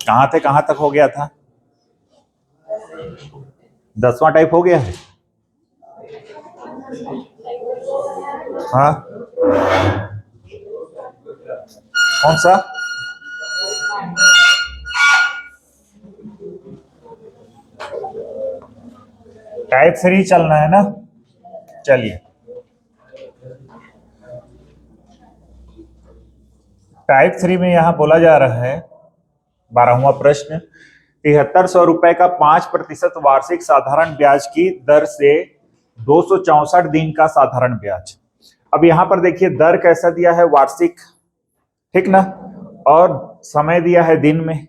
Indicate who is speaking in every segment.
Speaker 1: कहाँ थे, कहाँ तक हो गया था? 10वां टाइप हो गया है। हाँ, कौन सा? टाइप 3 चलना है ना। चलिए, टाइप 3 में यहां बोला जा रहा है 12वां प्रश्न, 7300 रुपए का 5% वार्षिक साधारण ब्याज की दर से 264 दिन का साधारण ब्याज। अब यहां पर देखिए दर कैसा दिया है, वार्षिक, ठीक ना, और समय दिया है दिन में।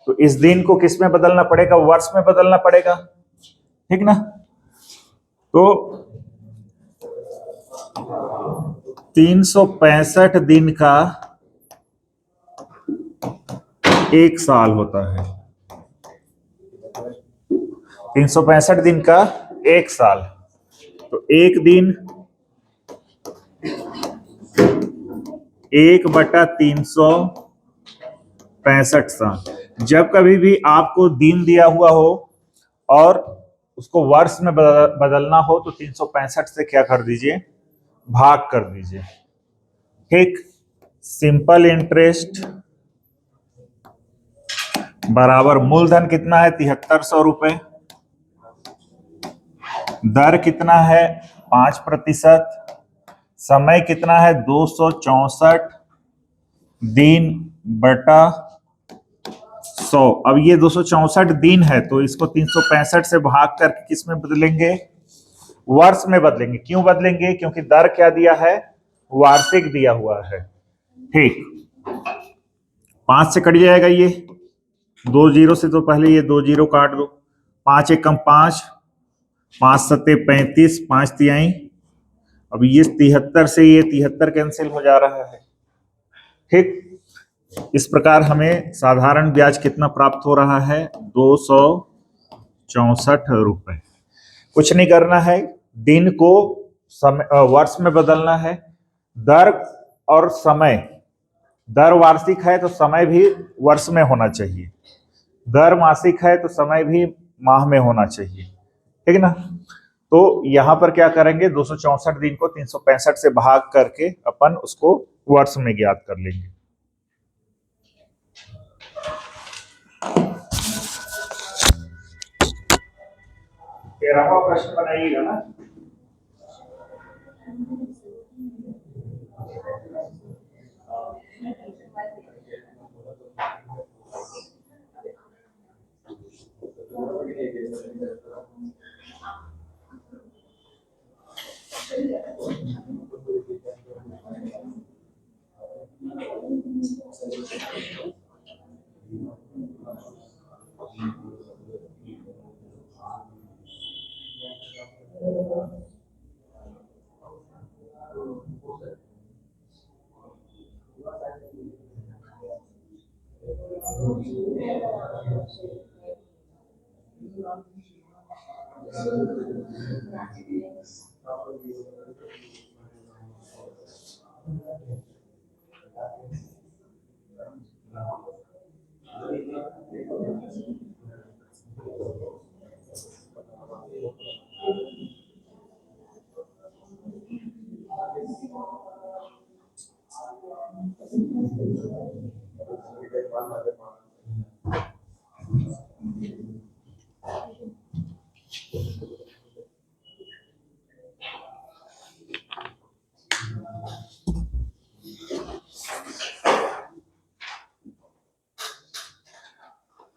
Speaker 1: तो इस दिन को किस में बदलना पड़ेगा, वर्ष में बदलना पड़ेगा, ठीक ना। तो 365 दिन का एक साल होता है। 365 दिन का एक साल, तो एक दिन 1/365 साल। जब कभी भी आपको दिन दिया हुआ हो और उसको वर्ष में बदलना हो तो 365 से क्या कर दीजिए, भाग कर दीजिए, ठीक। सिंपल इंटरेस्ट बराबर मूलधन कितना है, 7300 रुपए, दर कितना है 5%, समय कितना है 264 दिन बटा 100। अब ये 264 दिन है तो इसको 365 से भाग करके किस में बदलेंगे, वर्ष में बदलेंगे। क्यों बदलेंगे, क्योंकि दर क्या दिया है, वार्षिक दिया हुआ है, ठीक। 5 से कट जाएगा ये, 2 जीरो से तो पहले ये 2 जीरो काट दो, 5 एकम 5, 5 सत्ते 35, 5 तिहाई। अब ये 73 से ये 73 कैंसिल हो जा रहा है, ठीक। इस प्रकार हमें साधारण ब्याज कितना प्राप्त हो रहा है, 264 रुपए। कुछ नहीं करना है, दिन को समय वर्ष में बदलना है। दर और समय, दर वार्षिक है तो समय भी वर्ष में होना चाहिए, दर मासिक है तो समय भी माह में होना चाहिए, ठीक ना। तो यहां पर क्या करेंगे, 264 दिन को 365 से भाग करके अपन उसको वर्ष में ज्ञात कर लेंगे। तेरहवां प्रश्न बनाइएगा ना।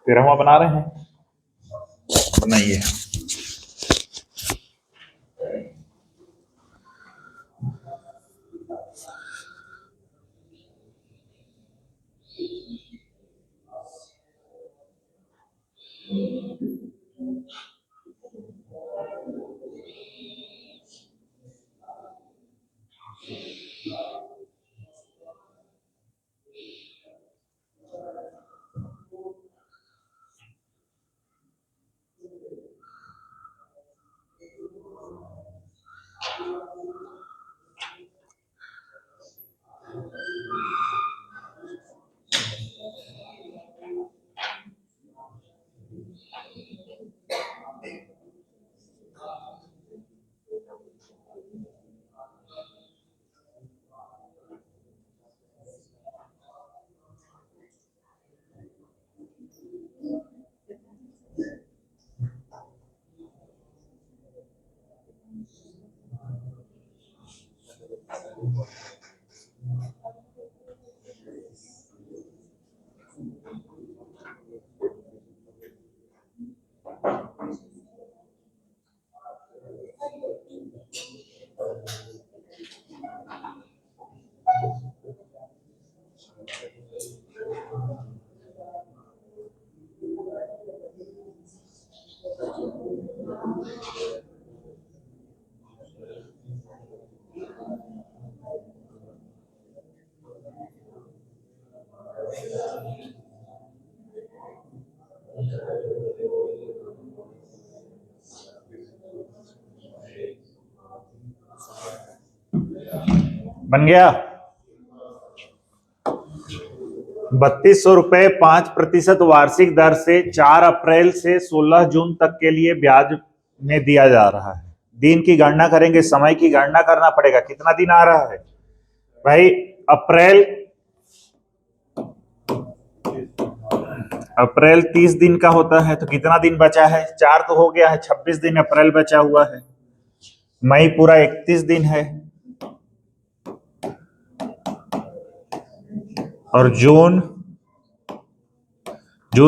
Speaker 1: तेरहवां बना रहे हैं, बनाइए। बन गया। 3200 रुपए 5% वार्षिक दर से 4 अप्रैल से 16 जून तक के लिए ब्याज में दिया जा रहा है। दिन की गणना करेंगे, समय की गणना करना पड़ेगा। कितना दिन आ रहा है भाई? अप्रैल 30 दिन का होता है, तो कितना दिन बचा है? 4 तो हो गया है, 26 दिन अप्रैल बचा हुआ है। मई पूरा 31 दिन है, और जून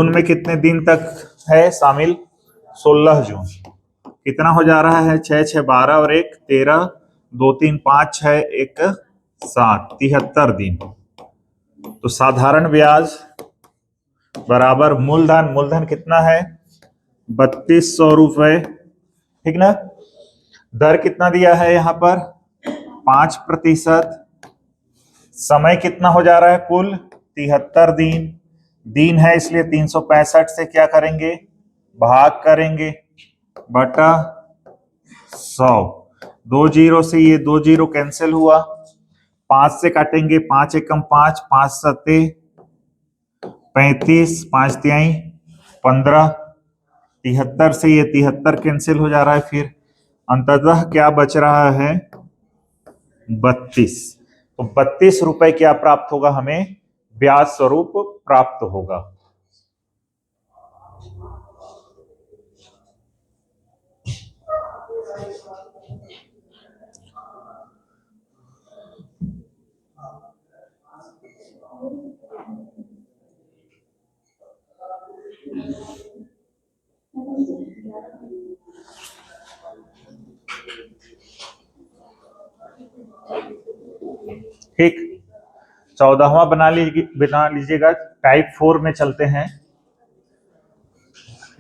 Speaker 1: में कितने दिन तक है शामिल? 16 जून। कितना हो जा रहा है? 6 6 12 और 1 13, 2 3 5 6 1 7, 73 दिन। तो साधारण ब्याज बराबर मूलधन कितना है? 3200 रुपए, ठीक ना? दर कितना दिया है यहाँ पर? 5%। समय कितना हो जा रहा है कुल? 73 दिन। दिन है इसलिए 365 से क्या करेंगे? भाग करेंगे, बटा 100। 2 जीरो से ये 2 जीरो कैंसिल हुआ, 5 से काटेंगे, 5 एकम 5, 5 सत्ते 35, 5 तिहाई 15, 73 से ये 73 कैंसिल हो जा रहा है। फिर अंततः क्या बच रहा है? 32। तो 32 रुपए क्या प्राप्त होगा हमें? ब्याज स्वरूप प्राप्त होगा। ठीक, 14वां बना लीजिएगा। टाइप 4 में चलते हैं।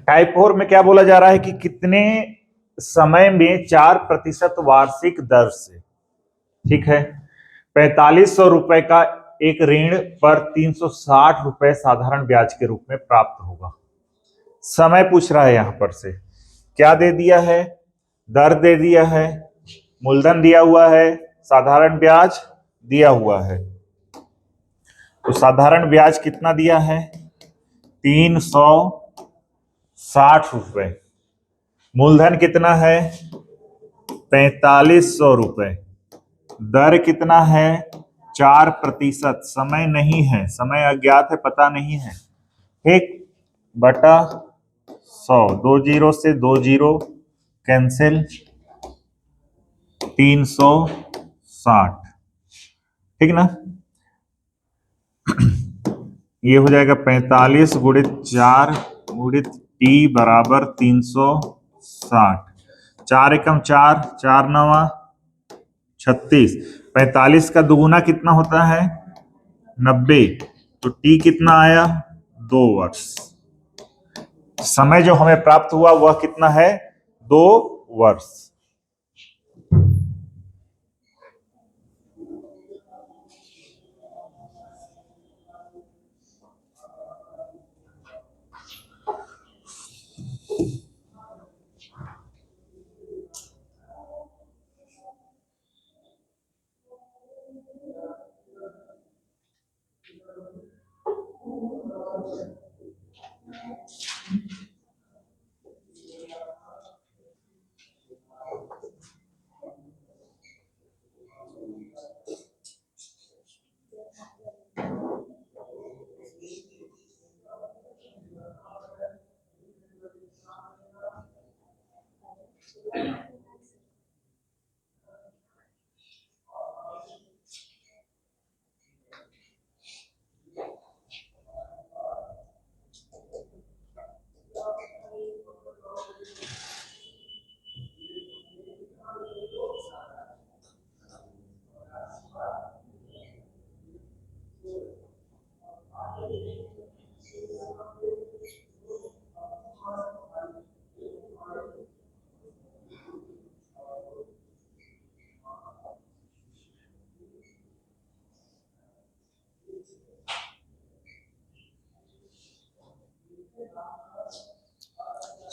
Speaker 1: टाइप 4 में क्या बोला जा रहा है कि कितने समय में 4% वार्षिक दर से, ठीक है, 4500 रुपए का एक ऋण पर 360 रुपए साधारण ब्याज के रूप में प्राप्त होगा। समय पूछ रहा है यहां पर से। क्या दे दिया है? दर दे दिया है, मूलधन दिया हुआ है, साधारण ब्याज दिया हुआ है। तो साधारण ब्याज कितना दिया है? 360 रुपए। मूलधन कितना है? 4500 रुपए। दर कितना है? 4%। समय नहीं है, समय अज्ञात है, पता नहीं है, ठीक, बटा 100। 2 जीरो से 2 जीरो कैंसिल, 360, ठीक ना? ये हो जाएगा 45 गुणित 4 गुणित टी बराबर 360। 4 एकम 4, 4 नवा 36। 45 का दुगुना कितना होता है? 90। तो टी कितना आया? 2 वर्ष। समय जो हमें प्राप्त हुआ वह कितना है? 2 वर्ष।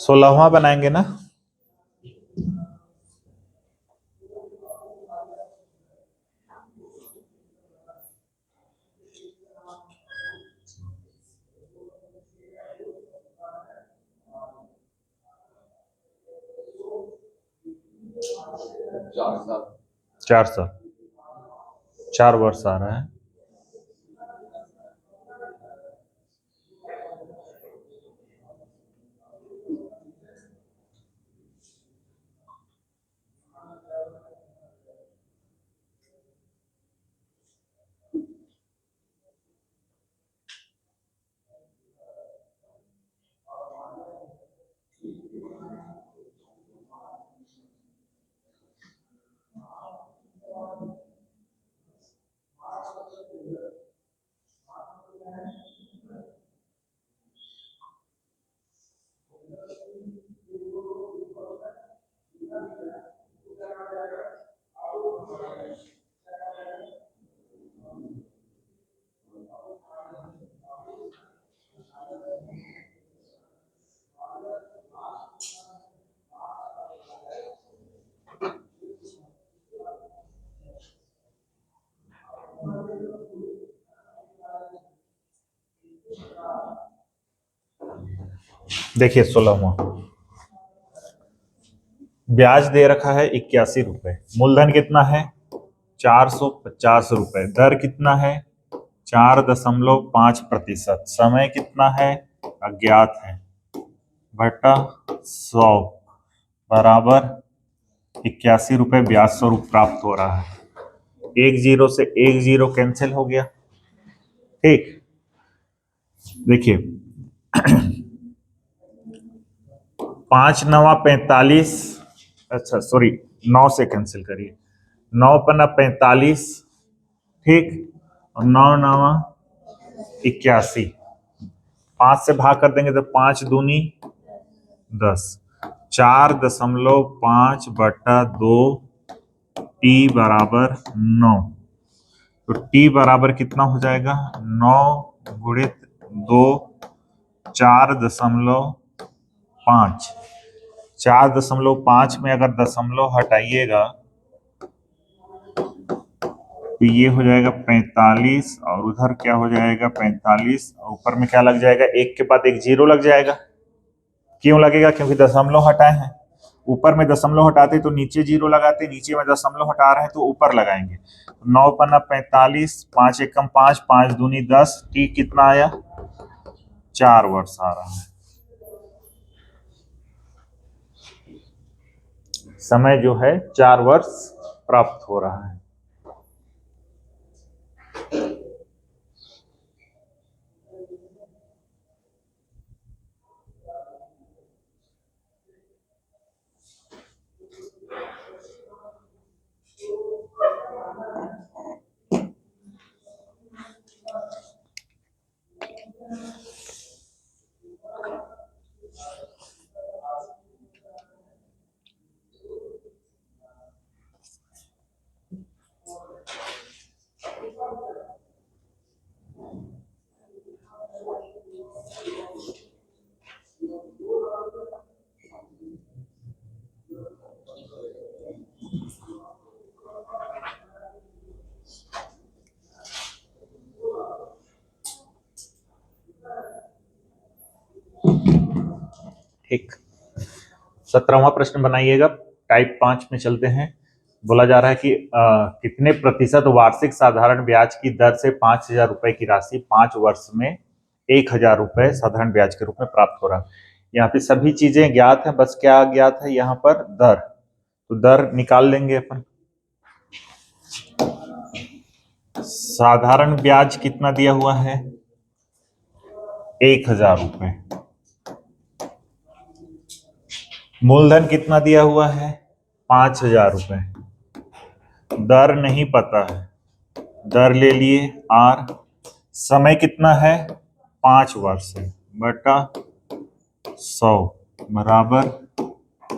Speaker 1: 16वां बनाएंगे ना।
Speaker 2: चार साल
Speaker 1: 4 साल, 4 वर्ष आ रहा है। देखिए 16वां, ब्याज दे रखा है 81 रुपए, मूलधन कितना है 450 रुपए, दर कितना है 4.5%, समय कितना है अज्ञात है, बटा 100 बराबर 81 रुपए, ब्याज स्वरूप प्राप्त हो रहा है। एक जीरो से एक जीरो कैंसिल हो गया। ठीक, देखिए 5×9 = 45, अच्छा सॉरी 9 से कैंसिल करिए, 9×5 = 45, ठीक, और 9×9 = 81, 5 से भाग कर देंगे तो 5 दूनी 10, 4.5/2 टी बराबर 9, तो टी बराबर कितना हो जाएगा 9 गुणित 2, 4.5, 4.5 में अगर दशमलव हटाइएगा तो ये हो जाएगा 45, और उधर क्या हो जाएगा 45, और ऊपर में क्या लग जाएगा, एक के बाद एक जीरो लग जाएगा। क्यों लगेगा, क्योंकि दशमलव हटाए हैं। ऊपर में दशमलव हटाते तो नीचे जीरो लगाते, नीचे में दशमलव हटा रहे हैं तो ऊपर लगाएंगे। 9×45, 5 एकम 5, 5 दूनी 10, टी कितना आया 4 वर्ष आ रहा है। समय जो है 4 वर्ष प्राप्त हो रहा है। ठीक, 17वां प्रश्न बनाइएगा। टाइप 5 में चलते हैं। बोला जा रहा है कि कितने प्रतिशत वार्षिक साधारण ब्याज की दर से 5,000 रुपए की राशि 5 वर्ष में 1,000 रुपए साधारण ब्याज के रूप में प्राप्त हो रहा है। यहाँ पे सभी चीजें ज्ञात है, बस क्या ज्ञात है यहाँ पर दर, तो दर निकाल लेंगे अपन। साधारण ब्याज कितना दिया हुआ है 1,000 रुपए, मूलधन कितना दिया हुआ है 5,000 रुपए, दर नहीं पता है, दर ले लिए आर, समय कितना है 5 वर्ष है, बटा 100 बराबर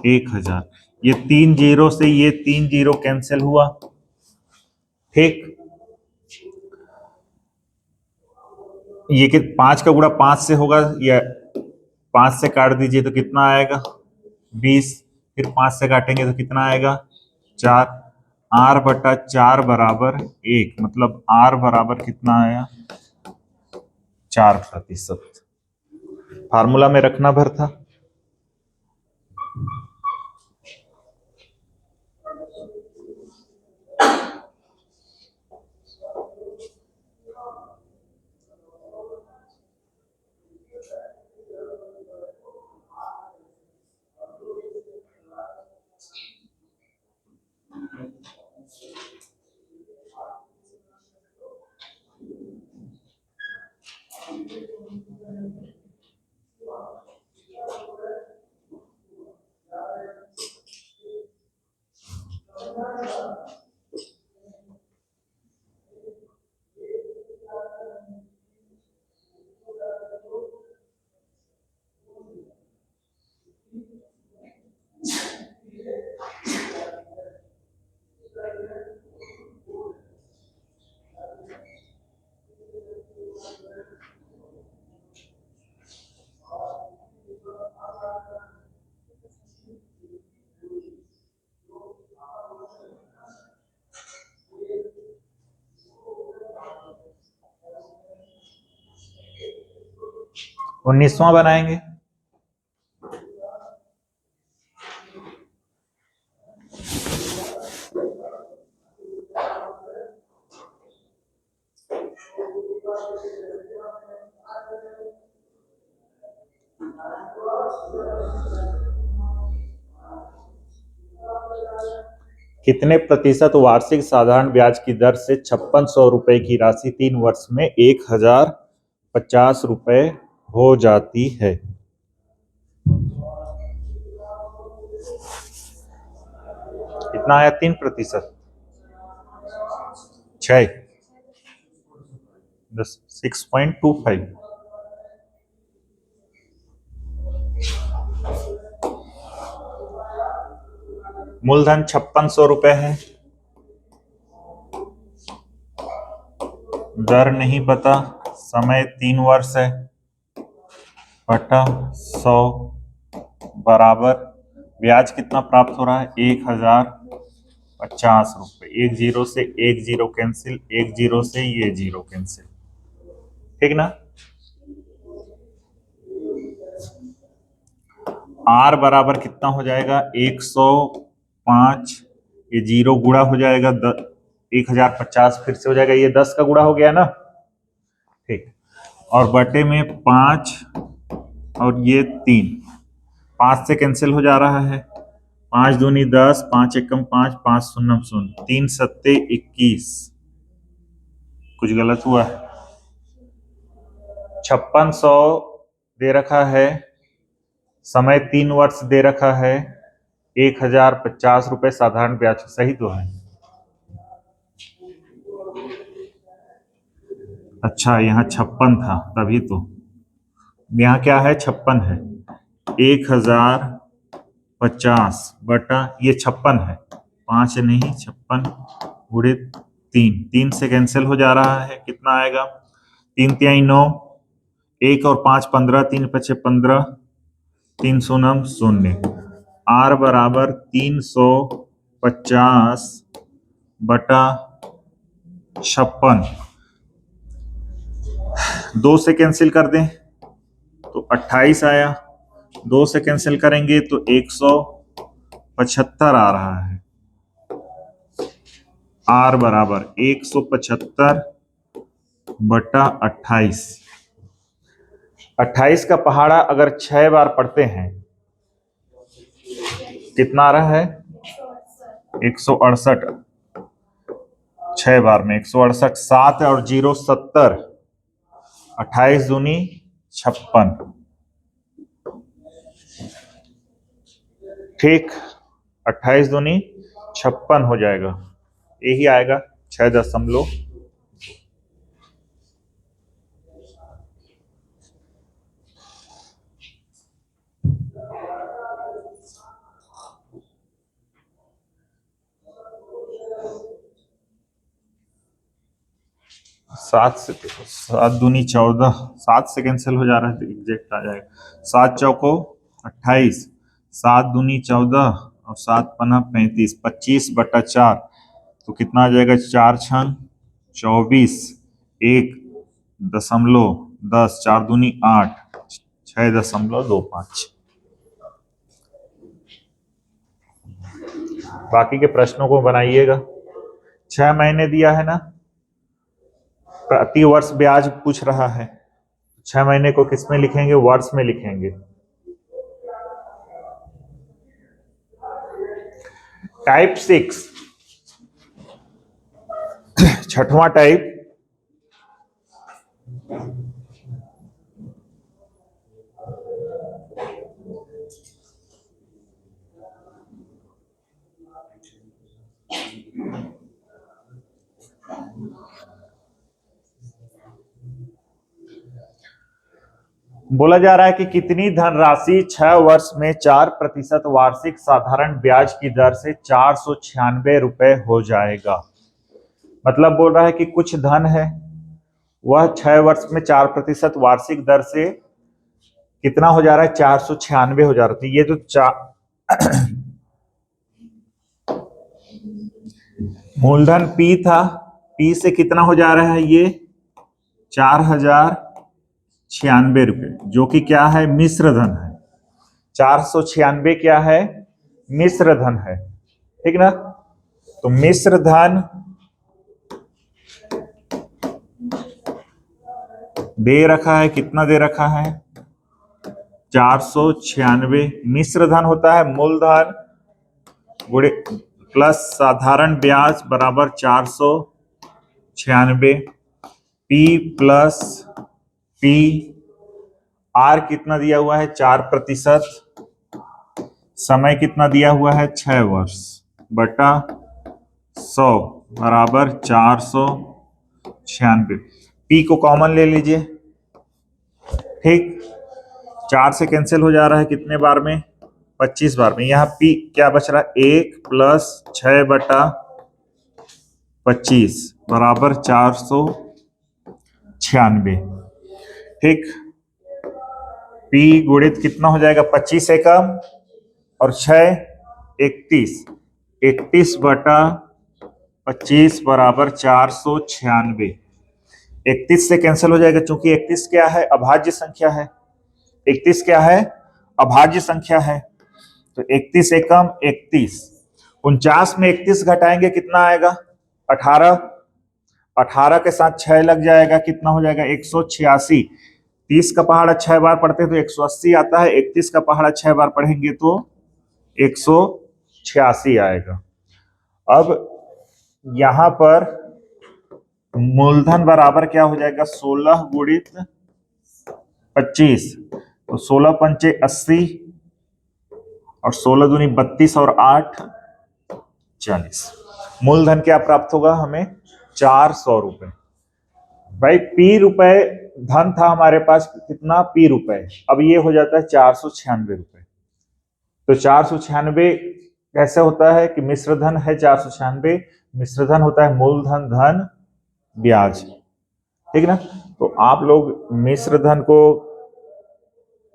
Speaker 1: 1,000। ये 3 जीरो से ये 3 जीरो कैंसिल हुआ। ठीक, ये कि 5 का गुणा 5 से होगा, या 5 से काट दीजिए तो कितना आएगा 20, फिर 5 से काटेंगे तो कितना आएगा 4। R/4 बराबर 1, मतलब R बराबर कितना आया 4%। फार्मूला में रखना भर था। उन्नीसवां बनाएंगे। कितने प्रतिशत वार्षिक साधारण ब्याज की दर से 5600 रुपए की राशि 3 वर्ष में 1050 रुपए हो जाती है? कितना आया 3%? 6.25। मूलधन 5600 रुपए है, दर नहीं पता, समय 3 वर्ष है, बटा 100 बराबर ब्याज कितना प्राप्त हो रहा है 1050 रुपए। एक जीरो से एक जीरो कैंसिल, एक जीरो से ये जीरो कैंसिल, ठीक ना। R बराबर कितना हो जाएगा 105, ये जीरो गुणा हो जाएगा 1050, फिर से हो जाएगा, ये 10 का गुणा हो गया ना, ठीक। और बटे में 5 और ये 3, 5 से कैंसिल हो जा रहा है, 5 दूनी 10, 5 एकम 5, 5 शून्य शून्य, 3 सत्ते 21। कुछ गलत हुआ है। 5600 दे रखा है, समय 3 वर्ष दे रखा है, 1050 रुपए साधारण ब्याज, सही तो है। अच्छा, यहाँ 56 था तभी तो, यहाँ क्या है 56 है, 1050 बटा ये 56 है, 5 नहीं 56 गुणे 3, 3 से कैंसिल हो जा रहा है, कितना आएगा 3 तिहाई 9, 1 और 5 15, 3 पचे 15, 3 शून्य शून्य। R बराबर 350 बटा 56, 2 से कैंसिल कर दें तो 28 आया, 2 से कैंसिल करेंगे तो 175 आ रहा है। R बराबर 175 बटा 28। 28 का पहाड़ा अगर 6 बार पढ़ते हैं कितना आ रहा है 168, 6 बार में 168, 7 और 0 70, 28 दूनी 56, ठीक, 28 दूनी 56 हो जाएगा, यही आएगा 6.। सात दूनी 14, 7 से कैंसिल हो जा रहा है तो एग्जैक्ट आ जाएगा। 7 चौको 28, 7 दूनी 14 और 7 पन्ना 35, 25/4 तो कितना आ जाएगा? 4 छंग 24, 1.10, 4 दूनी 8, 6.25। बाकी के प्रश्नों को बनाइएगा। 6 महीने दिया है ना, प्रति वर्ष ब्याज पूछ रहा है। 6 महीने को किस में लिखेंगे? वर्ष में लिखेंगे। टाइप 6, छठवां टाइप, बोला जा रहा है कि कितनी धनराशि 6 वर्ष में 4% वार्षिक साधारण ब्याज की दर से 496 रुपए हो जाएगा। मतलब बोल रहा है कि कुछ धन है, वह 6 वर्ष में 4% वार्षिक दर से कितना हो जा रहा है? 496 हो जा रहा है। ये जो मूलधन P था, P से कितना हो जा रहा है? ये 4096 रुपए, जो कि क्या है? मिश्र धन है। 496 क्या है? मिश्र धन है, ठीक ना? तो मिश्र धन दे रखा है, कितना दे रखा है? 496। मिश्र धन होता है मूलधन गुणे प्लस साधारण ब्याज बराबर 496। P प्लस P, R कितना दिया हुआ है? 4%। समय कितना दिया हुआ है? 6 वर्ष बटा 100 बराबर 496। P को कॉमन ले लीजिए, ठीक। 4 से कैंसिल हो जा रहा है कितने बार में? 25 बार में। यहाँ P क्या बच रहा है? 1 प्लस 6/25 बराबर 496, ठीक। P गुणित कितना हो जाएगा? 25 एकम और 6 31, 31/25 बराबर 496। 31 से कैंसिल हो जाएगा, क्योंकि 31 क्या है? अभाज्य संख्या है। 31 क्या है? अभाज्य संख्या है। तो 31 एकम 31, 49 में 31 घटाएंगे कितना आएगा? 18। 18 के साथ 6 लग जाएगा, कितना हो जाएगा? 186। 30 का पहाड़ा 6 बार पढ़ते तो 180 आता है, 31 का पहाड़ा 6 बार पढ़ेंगे तो 186 आएगा। अब यहां पर मूलधन बराबर क्या हो जाएगा? 16 गुणित 25, तो 16 पंचे 80 और 16 दूनी 32 और 8 40। मूलधन क्या प्राप्त होगा हमें? 400 रुपए। भाई P रुपए धन था हमारे पास, कितना? P रुपए। अब ये हो जाता है 496 रुपए। तो 496 कैसे होता है कि मिश्र धन है 496? मिश्र धन होता है मूलधन धन ब्याज, ठीक ना? तो आप लोग मिश्र धन को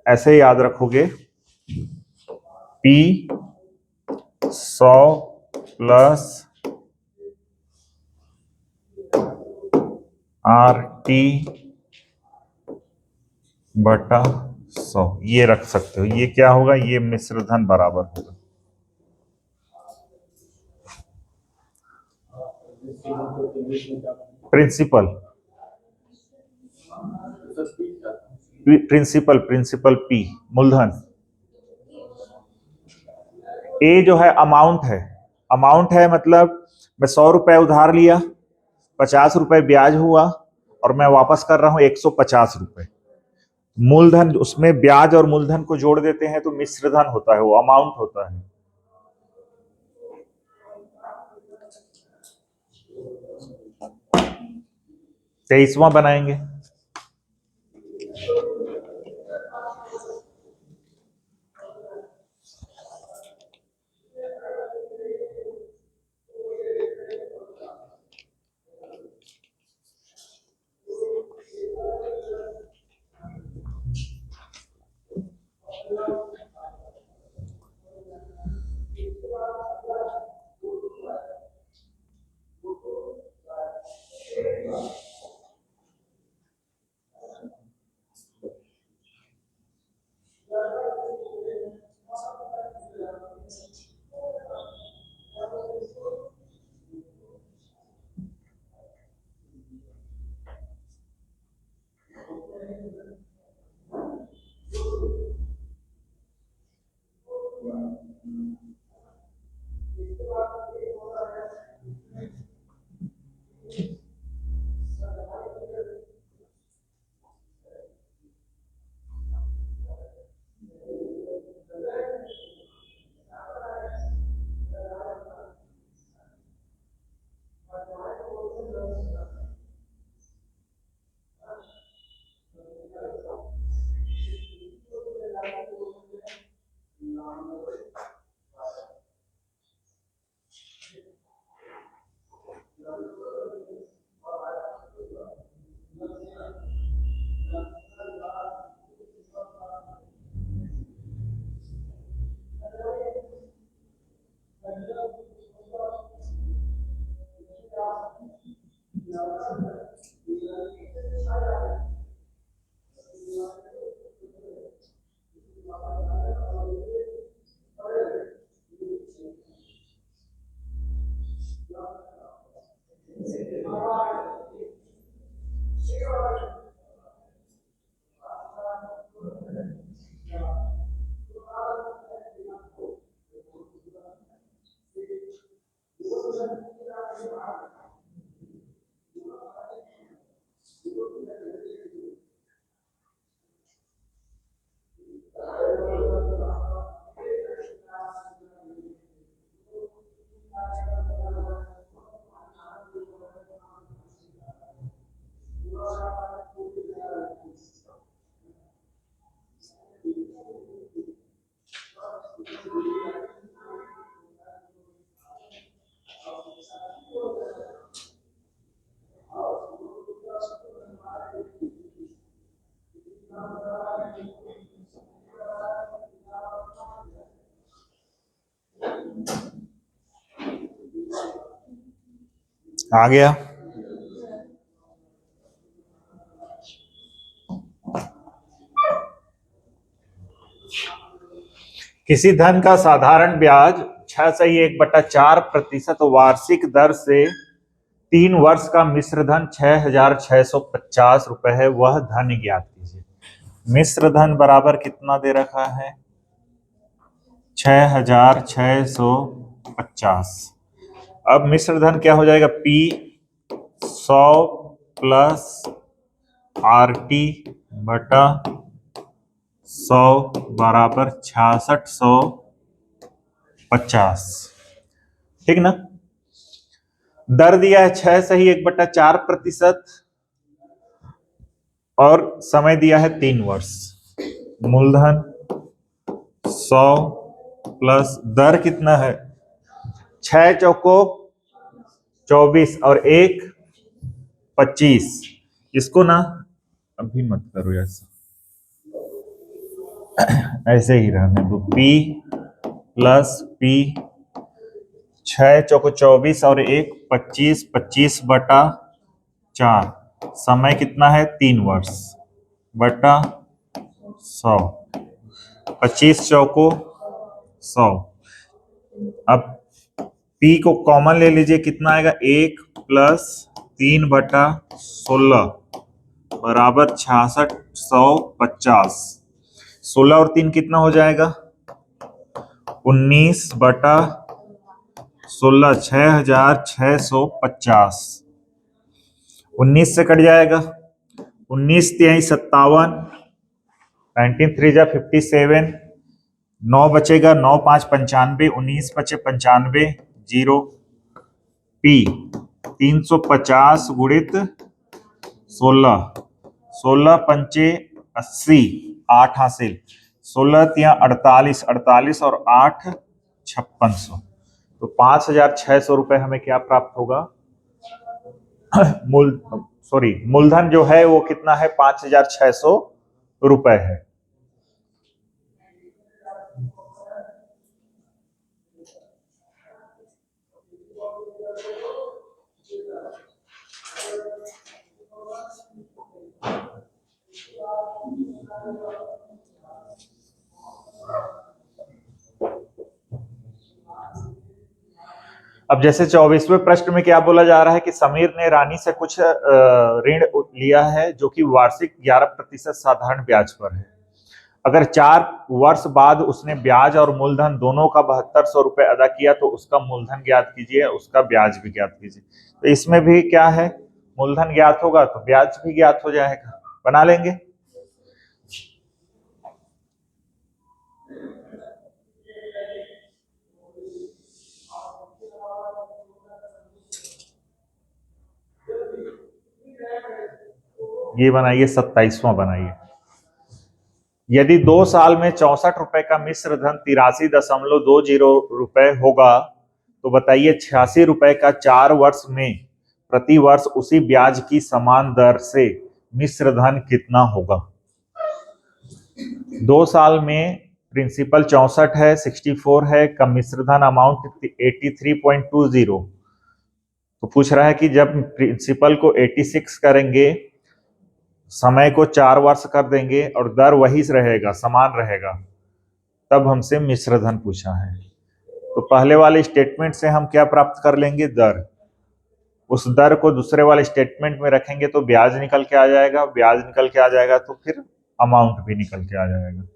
Speaker 1: ऐसे याद रखोगे, P 100 प्लस RT बटा 100, ये रख सकते हो। ये क्या होगा? ये मिश्र धन बराबर होगा। प्रिंसिपल, प्रिंसिपल P मूलधन। A जो है अमाउंट है, अमाउंट है मतलब मैं 100 रुपए उधार लिया, 50 रुपए ब्याज हुआ और मैं वापस कर रहा हूं 150 रुपए। मूलधन, उसमें ब्याज और मूलधन को जोड़ देते हैं तो मिश्र धन होता है, वो अमाउंट होता है। तेईसवां बनाएंगे। आ गया। किसी धन का साधारण ब्याज 6/1/4% वार्षिक दर से 3 वर्ष का मिश्र धन 6,650 रुपए है, वह धन ज्ञात कीजिए। मिश्र धन बराबर कितना दे रखा है? 6,650। अब मिश्र धन क्या हो जाएगा? P 100 प्लस RT बटा 100 बराबर 6650। ठीक ना? दर दिया है 6/1/4% और समय दिया है 3 वर्ष। मूलधन 100 प्लस दर कितना है? 6 चौको 24 और 1 25। इसको ना अभी मत करो ऐसा, ऐसे ही रहने दो। P प्लस P 6 चौको 24 और 1 25, 25/4। समय कितना है? 3 वर्ष बटा 100। 25 चौको 100। अब P को कॉमन ले लीजिए, कितना आएगा? 1 प्लस 3/16 बराबर 6650। 16 और 3 कितना हो जाएगा? 19/16, 6650। 19 से कट जाएगा। 19 3 57, 19 3 जा 57। 9 बचेगा, 9 5 95, 19 बचे 95, 0। P 350 गुणित 16, 16 पंचे 80, 8 हासिल। 16 तिया 48, 48 और 8 5600। तो 5,600 रुपए हमें क्या प्राप्त होगा? मूलधन जो है वो कितना है? 5,600 रुपए है। अब जैसे 24वें प्रश्न में क्या बोला जा रहा है कि समीर ने रानी से कुछ ऋण लिया है जो कि वार्षिक 11% साधारण ब्याज पर है। अगर 4 वर्ष बाद उसने ब्याज और मूलधन दोनों का 7200 रुपए अदा किया तो उसका मूलधन ज्ञात कीजिए, उसका ब्याज भी ज्ञात कीजिए। तो इसमें भी क्या है? मूलधन ज्ञात होगा तो ब्याज भी ज्ञात हो जाएगा। बना लेंगे। ये बनाइए, 27वां बनाइए। यदि 2 साल में 64 रुपए का मिश्र धन 83.20 रुपए होगा तो बताइए 86 रुपए का 4 वर्ष में प्रति वर्ष उसी ब्याज की समान दर से मिश्र धन कितना होगा? 2 साल में प्रिंसिपल 64 है, 64 है, का मिश्र धन अमाउंट 83.20, तो पूछ रहा है कि जब प्रिंसिपल को 86 करेंगे, समय को 4 वर्ष कर देंगे और दर वही रहेगा, समान रहेगा, तब हमसे मिश्र धन पूछा है। तो पहले वाले स्टेटमेंट से हम क्या प्राप्त कर लेंगे? दर। उस दर को दूसरे वाले स्टेटमेंट में रखेंगे तो ब्याज निकल के आ जाएगा, ब्याज निकल के आ जाएगा तो फिर अमाउंट भी निकल के आ जाएगा।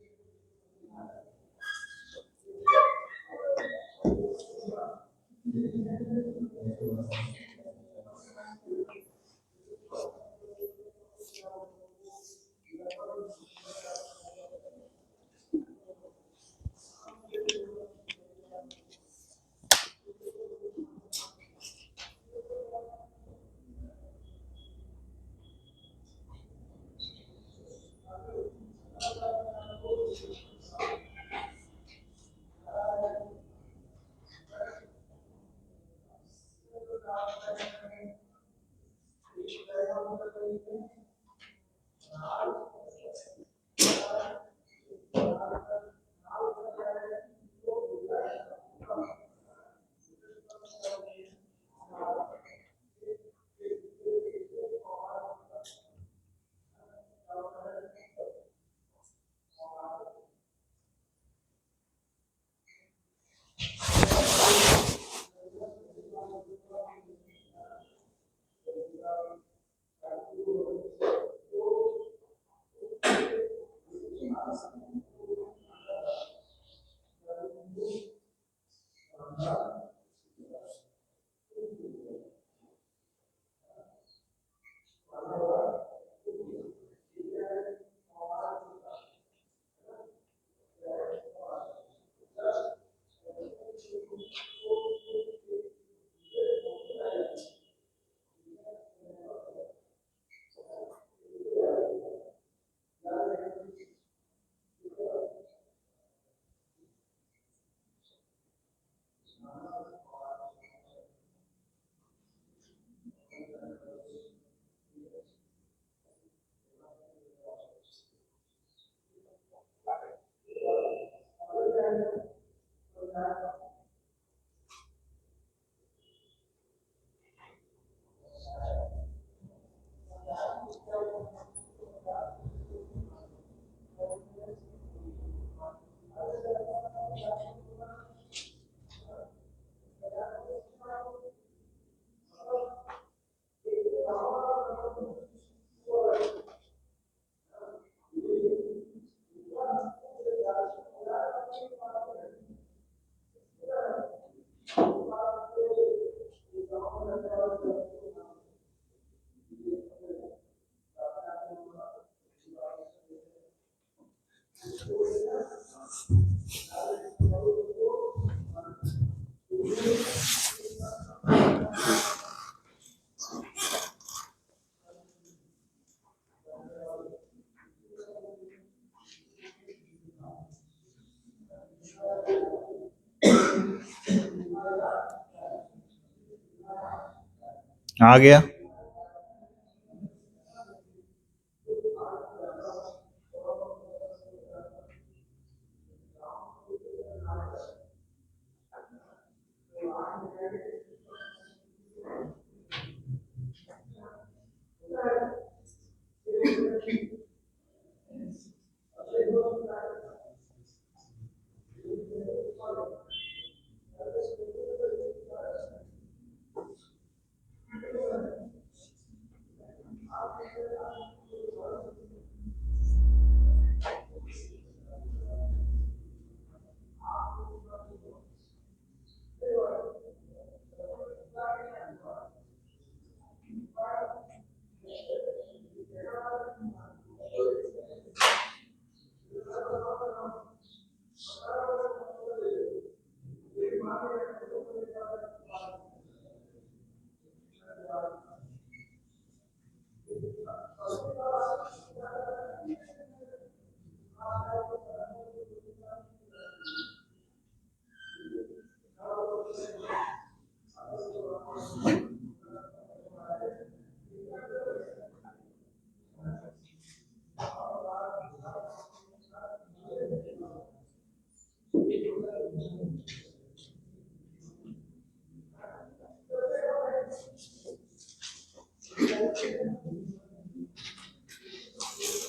Speaker 1: आ गया।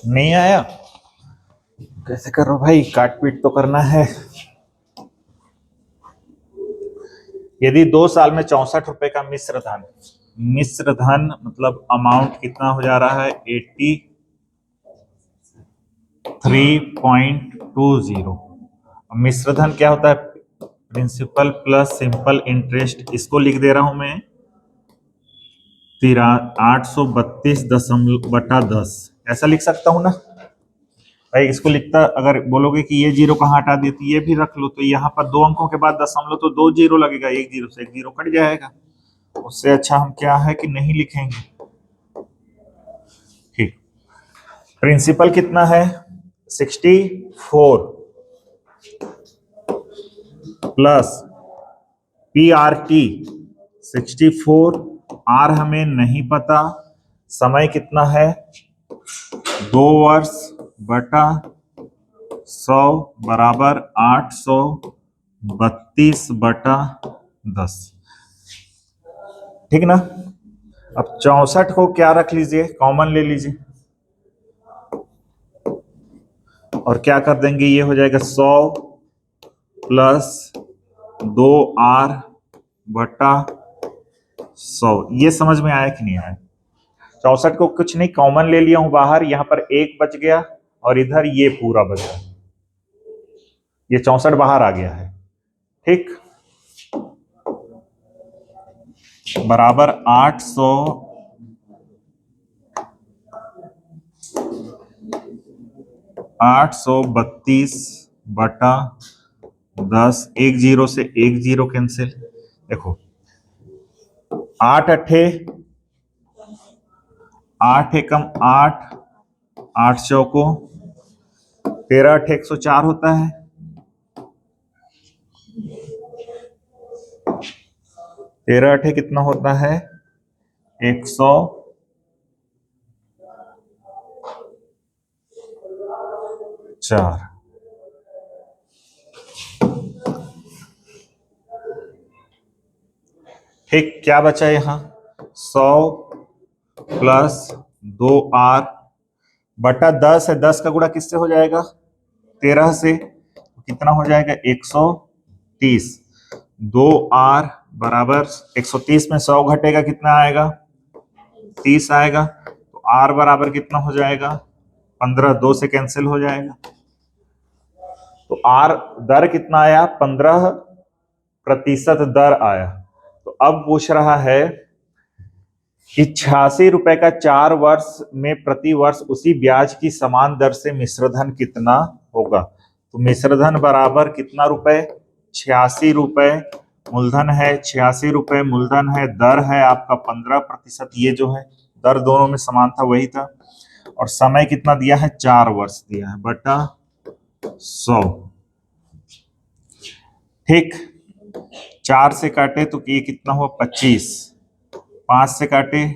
Speaker 1: नहीं आया? कैसे करो भाई, काट पीट तो करना है। यदि 2 साल में 64 रुपए का मिश्र धन, मिश्र धन मतलब अमाउंट कितना हो जा रहा है 83.20। मिश्र धन क्या होता है? Principal plus simple interest. इसको लिख दे रहा हूं मैं 832.10 ऐसा लिख सकता हूं ना भाई। इसको लिखता, अगर बोलोगे कि ये जीरो कहाँ हटा दी, तो ये भी रख लो, तो यहाँ पर 2 अंकों के बाद दशमलव तो 2 जीरो लगेगा, एक जीरो से एक जीरो कट जाएगा। उससे अच्छा हम क्या है कि नहीं लिखेंगे। ठीक, प्रिंसिपल कितना है 64 प्लस PRT 64, आर हमें नहीं पता, समय कितना है 2 वर्ष बटा 100 बराबर 832/10। ठीक ना। अब 64 को क्या रख लीजिए, कॉमन ले लीजिए, और क्या कर देंगे, ये हो जाएगा 100 प्लस 2R बटा 100। ये समझ में आया कि नहीं आया? 64 को कुछ नहीं, कॉमन ले लिया हूं बाहर, यहां पर एक बच गया और इधर ये पूरा बचा, ये 64 बाहर आ गया है। ठीक, बराबर 832/10। एक जीरो से एक जीरो कैंसिल। देखो 8 अट्ठे 8 एकम 8, 8 चौको 13 अट्ठे 104 होता है। 13 अट्ठे कितना होता है 104। ठीक, क्या बचा यहां 100 प्लस 2R बटा 10 है, 10 का गुणा किससे हो जाएगा 13 से, तो कितना हो जाएगा 130। 2R बराबर 130 में 100 घटेगा कितना आएगा 30 आएगा, तो R बराबर कितना हो जाएगा 15, 2 से कैंसिल हो जाएगा, तो R दर कितना आया 15% दर आया। तो अब पूछ रहा है कि 86 रुपए का 4 वर्ष में प्रति वर्ष उसी ब्याज की समान दर से मिश्रधन कितना होगा। तो मिश्रधन बराबर कितना रुपए 86 रुपए मूलधन है, 86 रुपए मूलधन है, दर है आपका 15%, ये जो है दर दोनों में समान था वही था, और समय कितना दिया है 4 वर्ष दिया है बटा 100। ठीक, 4 से काटे तो ये कितना हुआ 25, 5 से काटे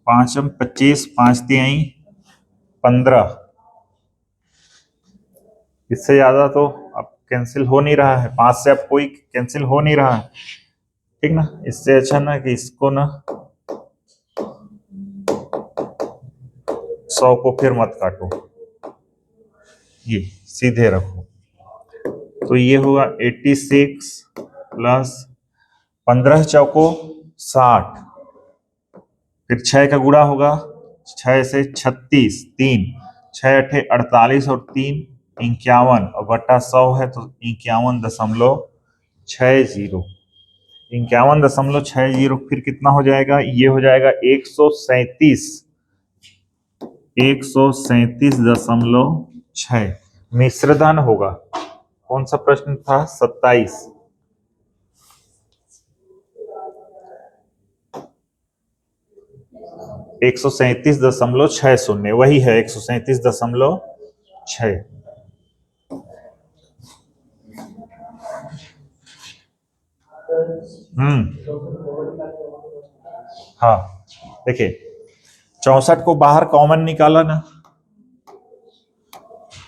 Speaker 1: 5 25, 5 तिहाई 15, इससे ज्यादा तो अब कैंसिल हो नहीं रहा है, 5 से अब कोई कैंसिल हो नहीं रहा है। ठीक ना, इससे अच्छा ना कि इसको ना 100 को फिर मत काटो, ये सीधे रखो, तो ये होगा 86 प्लस 15 चौको 60, फिर 6 का गुणा होगा 6 से 36, 3 6 अठे 48 और 3 51 और बटा 100 है तो 51.60, 51.60, फिर कितना हो जाएगा, ये हो जाएगा 137.6 मिश्रधन होगा। कौन सा प्रश्न था 27। 137.60 वही है 137.6। हाँ देखिए 64 को बाहर कॉमन निकाला ना,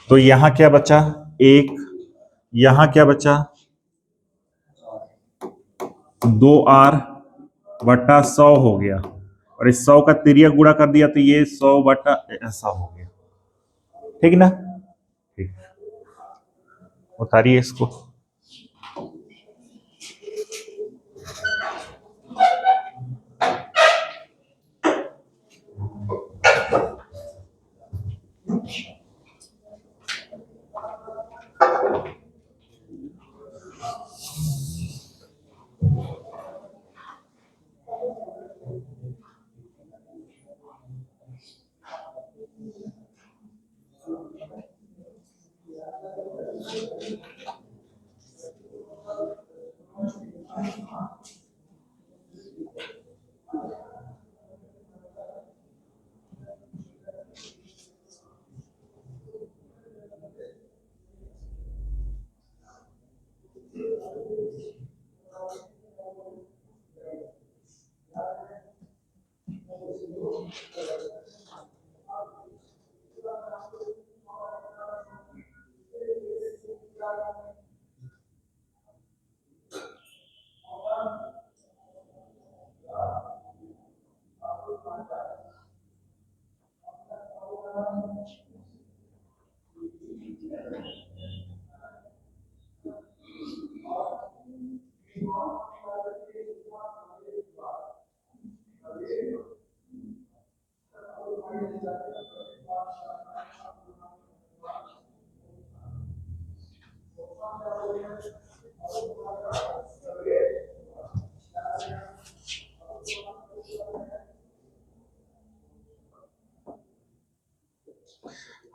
Speaker 1: तो यहां क्या बचा 1, यहां क्या बचा 2R बटा 100 हो गया, और इस 100 का तिर्यक गुणा कर दिया तो ये 100 बटा ऐसा हो गया। ठीक ना, ठीक, उतारिए इसको।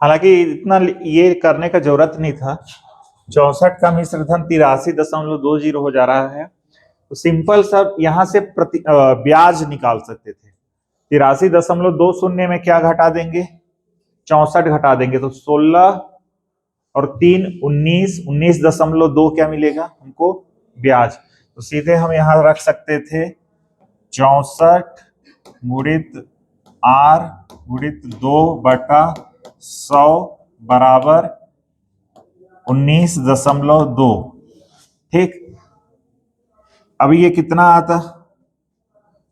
Speaker 1: हालांकि इतना ये करने का जरूरत नहीं था। 64 का मिश्र धन 83.20 हो जा रहा है, तो सिंपल सब यहां से ब्याज निकाल सकते थे। 83.20 में क्या घटा देंगे, 64 घटा देंगे, तो 16 और 3 19, 19.2 क्या मिलेगा हमको, ब्याज। तो सीधे हम यहां रख सकते थे 64 गुणित R गुणित 2/100 बराबर 19.2। ठीक, अभी ये कितना आता,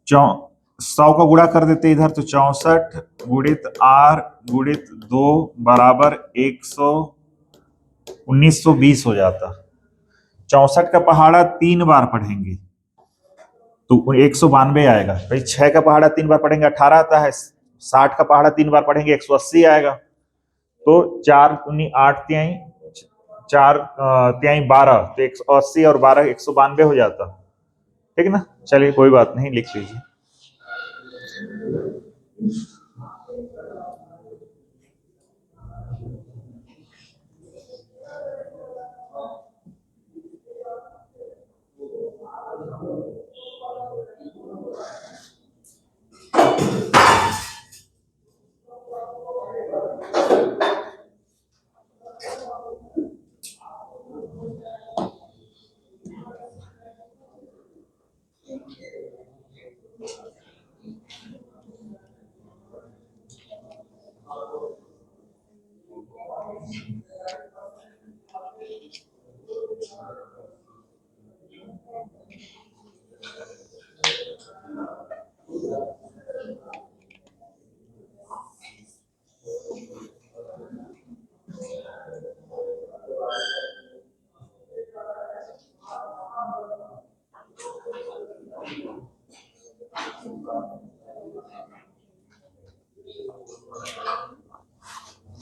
Speaker 1: 100 का गुणा कर देते इधर, तो 64 गुणित R गुणित 2 बराबर 1920 हो जाता। 64 का पहाड़ा 3 बार पढ़ेंगे तो 192 आएगा भाई। 6 का पहाड़ा 3 बार पढ़ेंगे 18 आता है। 60 का पहाड़ा 3 बार पढ़ेंगे 180 आएगा। तो 4 दूनी 8 तिहाई 4 तिहाई 12, तो 180 और 12 192 हो जाता। ठीक ना, चलिए कोई बात नहीं, लिख लीजिए।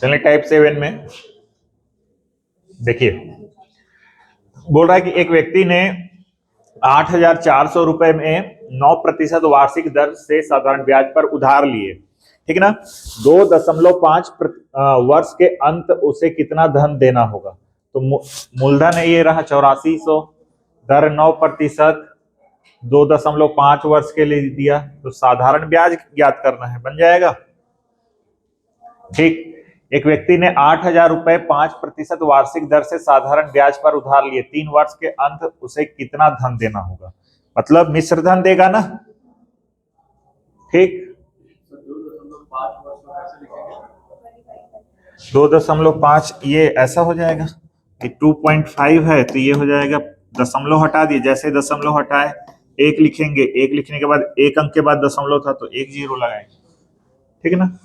Speaker 1: चलिए टाइप 7 में देखिए, बोल रहा है कि एक व्यक्ति ने 8,400 रुपए में 9% वार्षिक दर से साधारण ब्याज पर उधार लिए। ठीक ना, 2.5 वर्ष के अंत उसे कितना धन देना होगा। तो मूलधन ये रहा 8400, दर 9%, 2.5 वर्ष के लिए दिया, तो साधारण ब्याज ज्ञात करना है, बन जाएगा। ठीक, एक व्यक्ति ने 8,000 रुपए 5% वार्षिक दर से साधारण ब्याज पर उधार लिए, 3 वर्ष के अंत उसे कितना धन देना होगा, मतलब मिश्र धन देगा ना। ठीक, 2.5 ये ऐसा हो जाएगा कि 2.5 है, तो ये हो जाएगा, दशमलव हटा दिए, जैसे दशमलव हटाए 1 लिखेंगे, 1 लिखने के बाद 1 अंक के बाद दशमलव था तो 1 0 लगाएंगे। ठीक है ना,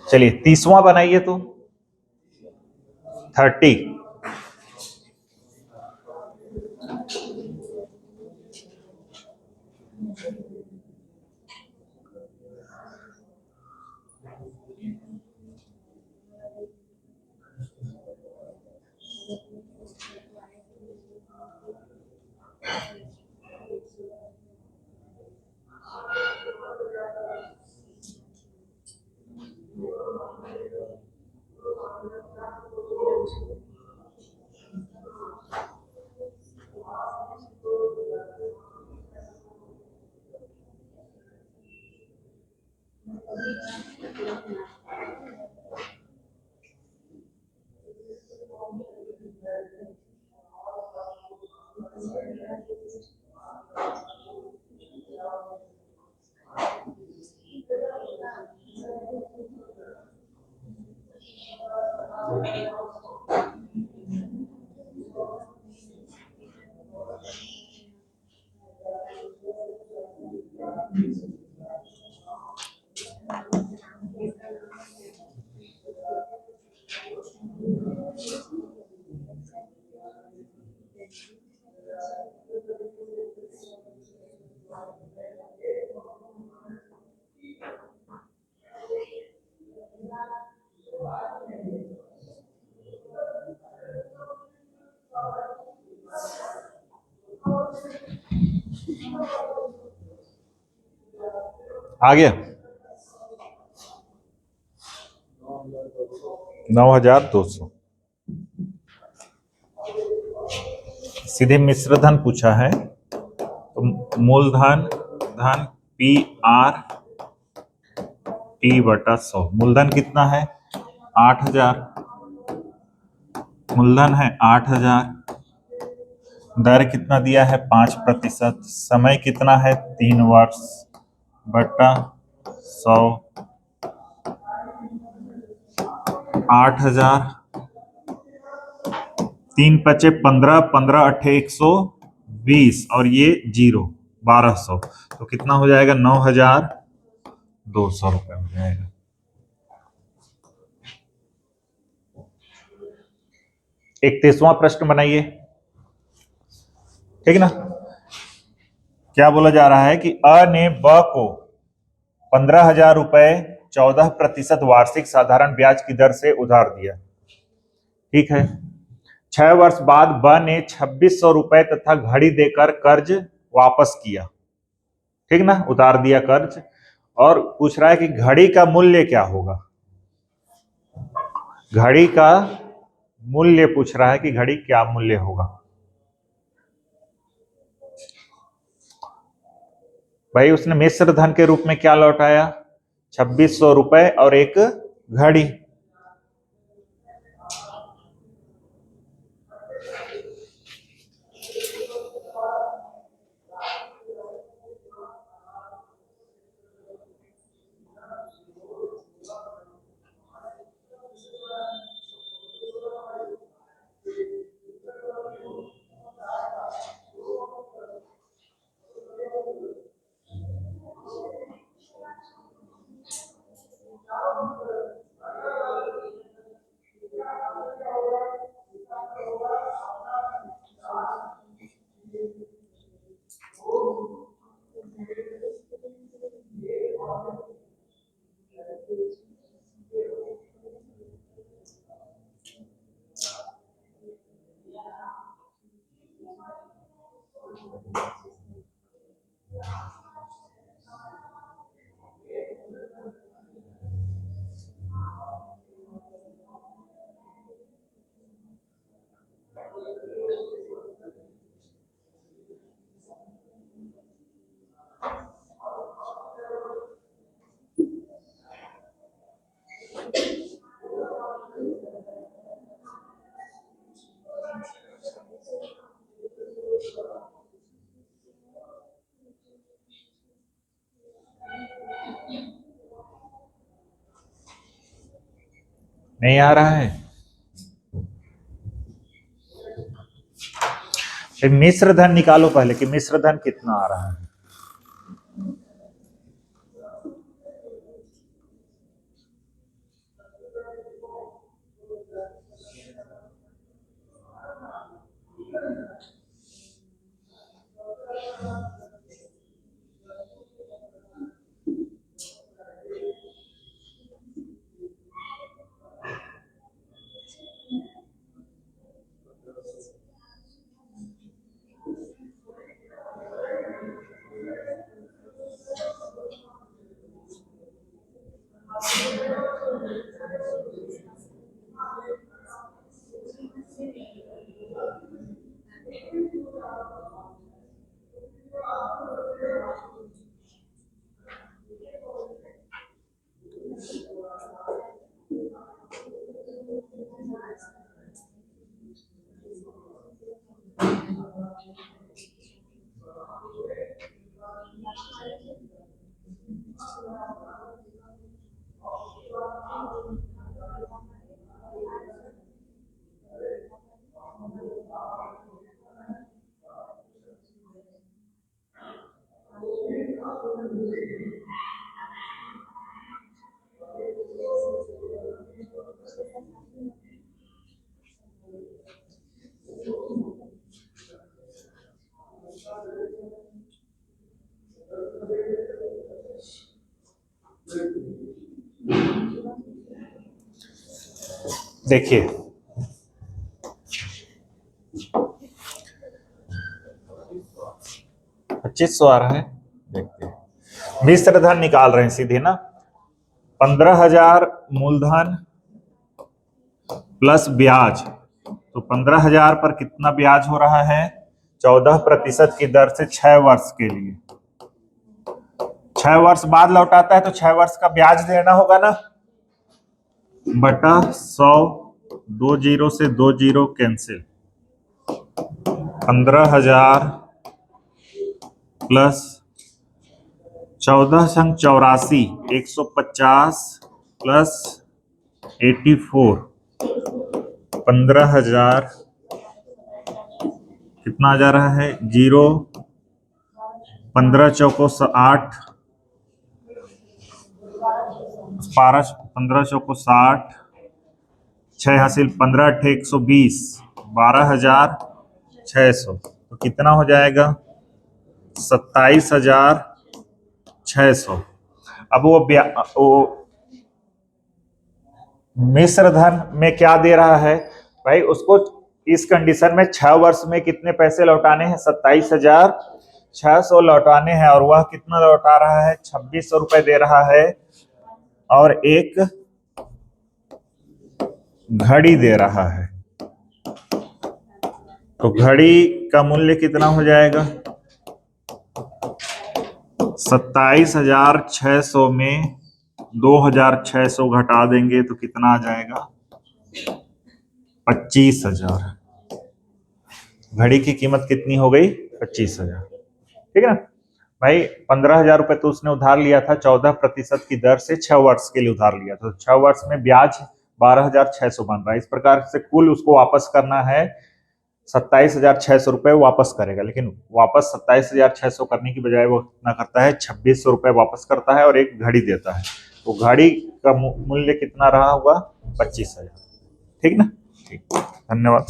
Speaker 1: चलिए 30वां बनाइए तो 30। आ गया 9,200। सीधे मिश्र धन पूछा है तो मूलधन धन पी आर टी बटा 100। मूलधन कितना है 8,000, मूलधन है 8,000, दर कितना दिया है 5%, समय कितना है 3 वर्ष बटा 100। 8,000, 3×5 = 15, 15×8 = 120 और ये 0 1200, तो कितना हो जाएगा 9,200 रुपए हो जाएगा। एक 31वां प्रश्न बनाइए, ठीक ना। क्या बोला जा रहा है कि अ ने ब को 15,000 रुपए 14% वार्षिक साधारण ब्याज की दर से उधार दिया, ठीक है। 6 वर्ष बाद ब ने 2,600 रुपए तथा घड़ी देकर कर्ज वापस किया, ठीक ना, उतार दिया कर्ज। और पूछ रहा है कि घड़ी का मूल्य क्या होगा, घड़ी का मूल्य पूछ रहा है कि घड़ी क्या मूल्य होगा। भाई उसने मिश्र धन के रूप में क्या लौटाया 2,600 रुपए और एक घड़ी। नहीं आ रहा है, मिश्र धन निकालो पहले कि मिश्र धन कितना आ रहा है। देखिए 2500 आ रहा है, देखते हैं। मिश्र धन निकाल रहे हैं सीधे ना। 15,000 मूलधन प्लस ब्याज, तो 15,000 पर कितना ब्याज हो रहा है? 14% की दर से 6 वर्ष के लिए। 6 वर्ष बाद लौटाता है तो 6 वर्ष का ब्याज देना होगा ना, बटा 100, 2 जीरो से 2 जीरो कैंसिल। 15,000 प्लस 14 संग 84, 150 प्लस 84, 15,000 कितना आ जा रहा है? 0, 15 चौको 8, 15 चौको 60, 6 हासिल 15 अट्ठे 120, 12,600, तो कितना हो जाएगा? 27,600। अब वो मिश्र धन में क्या दे रहा है भाई? उसको इस कंडीशन में 6 वर्ष में कितने पैसे लौटाने हैं? 27,600 लौटाने हैं, और वह कितना लौटा रहा है? 2600 रुपए दे रहा है, और एक घड़ी दे रहा है। तो घड़ी का मूल्य कितना हो जाएगा? 27,600 में 2,600 घटा देंगे तो कितना आ जाएगा? 25,000। घड़ी की कीमत कितनी हो गई? 25,000। ठीक है ना भाई। 15,000 रुपए तो उसने उधार लिया था 14% की दर से, 6 वर्ष के लिए उधार लिया था। 6 वर्ष में ब्याज 12,600 बन रहा है। इस प्रकार से कुल उसको वापस करना है 27,600 रुपए वापस करेगा, लेकिन वापस 27,600 करने की बजाय वो कितना करता है? 2,600 रुपए वापस करता है और एक घड़ी देता है। तो घड़ी का मूल्य कितना रहा होगा? 25,000। ठीक ना? ठीक, धन्यवाद।